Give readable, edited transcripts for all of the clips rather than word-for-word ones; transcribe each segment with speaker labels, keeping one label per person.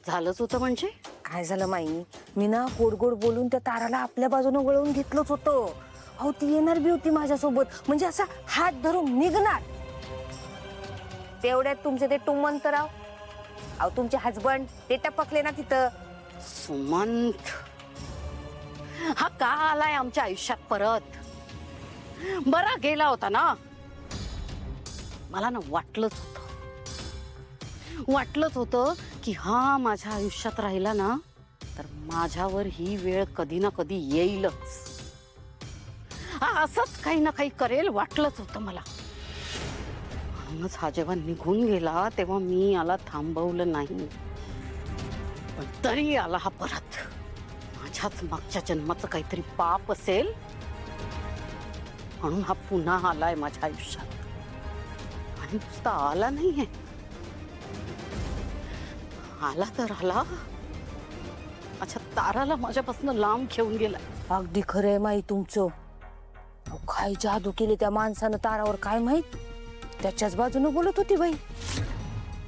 Speaker 1: झालंच होतं म्हणजे?
Speaker 2: काय झालं माई, मी ना गोड गोड बोलून त्या ताराला आपल्या बाजूने वळवून घेतलंच होतं. अहो ती येणार बी होती माझ्यासोबत, म्हणजे असा हात धरून निघणार. तेवढ्यात तुमचे ते टुमंतराव, अहो तुमचे हजबंड ते टपकले ना तिथं.
Speaker 1: सुमंत हा का आलाय आमच्या आयुष्यात परत? बरा गेला होता ना. मला ना वाटलंच होतं की हा माझ्या आयुष्यात राहिला ना तर माझ्यावर ही वेळ कधी ना कधी येईलच. हा असंच काही ना काही करेल वाटलंच होतं मला. म्हणूनच हा जेव्हा निघून गेला तेव्हा मी याला थांबवलं नाही. पण तरी आला हा परत. माझ्याच मागच्या जन्माचं काहीतरी पाप असेल म्हणून हा पुन्हा आलाय माझ्या आयुष्यात. आणि नुसता आला नाहीये, आला तर आला. अच्छा, ताराला माझ्यापासून लांब घेऊन गेला.
Speaker 2: अगदी खरंय माई तुमचं. अहो, काय जादू केली त्या माणसानं तारावर काय माहित. त्याच्याच बाजूने बोलत होती बाई.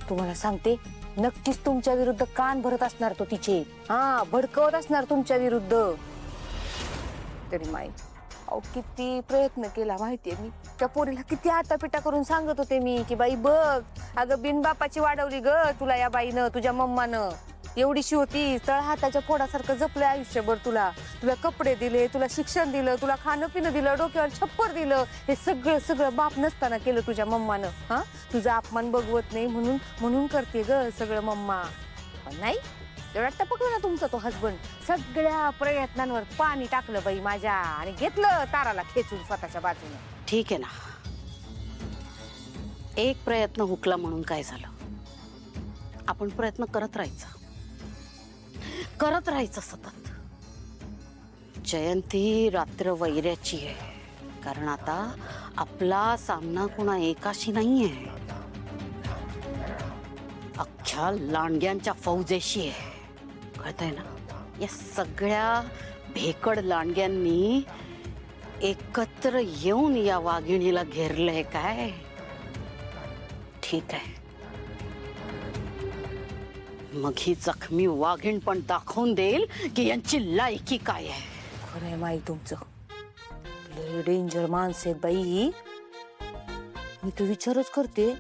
Speaker 2: तुम्हाला सांगते, नक्कीच तुमच्या विरुद्ध कान भरत असणार तो तिचे. हा, भडकवत असणार तुमच्या विरुद्ध. तरी माई, अहो किती प्रयत्न केला माहितीये मी. त्या पोरीला किती आटापिटा करून सांगत होते मी की बाई बघ, अगं बिनबापाची वाढवली ग तुला या बाईनं, तुझ्या मम्मानं. एवढीशी होती, तळ हाताच्या फोडासारखं जपलं आयुष्यभर तुला. तुला कपडे दिले, तुला शिक्षण दिलं, तुला खाणं पिणं दिलं, डोक्यावर छप्पर दिलं. हे सगळं सगळं बाप नसताना केलं तुझ्या मम्मानं. हा, तुझा अपमान बघवत नाही म्हणून करते ग सगळं मम्मा. पण नाही, एवढा टपकला ना तुमचा तो हसबंड. सगळ्या प्रयत्नांवर पाणी टाकलं बाई माझ्या आणि घेतलं ताराला खेचून स्वतःच्या बाजूने.
Speaker 1: ठीक आहे ना, एक प्रयत्न हुकला म्हणून काय झालं? आपण प्रयत्न करत राहायचं सतत. जयंती रात्र वैऱ्याची आहे, कारण आता आपला सामना कोणा एकाशी नाहीये, अख्ख्या लांडग्यांच्या फौजेशी आहे. कळतंय ना? या सगळ्या भेकड लांडग्यांनी एकत्र येऊन या वाघिणीला घेरलंय काय? ठीक आहे, मग ही जखमी वाघीण पण दाखवून देईल की यांची लायकी काय आहे.
Speaker 2: खरंय माई तुमचं. लय डेंजर माणसं आहेत बाई ही. मी तर विचारच करते,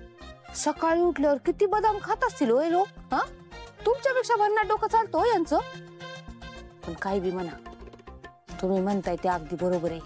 Speaker 2: सकाळी उठल्यावर किती बदाम खात असतील हो हे लोक. हा, तुमच्यापेक्षा भन्नाट डोकं चालतो यांचं. पण काय बी म्हणा, तुम्ही म्हणताय ते अगदी बरोबर आहे.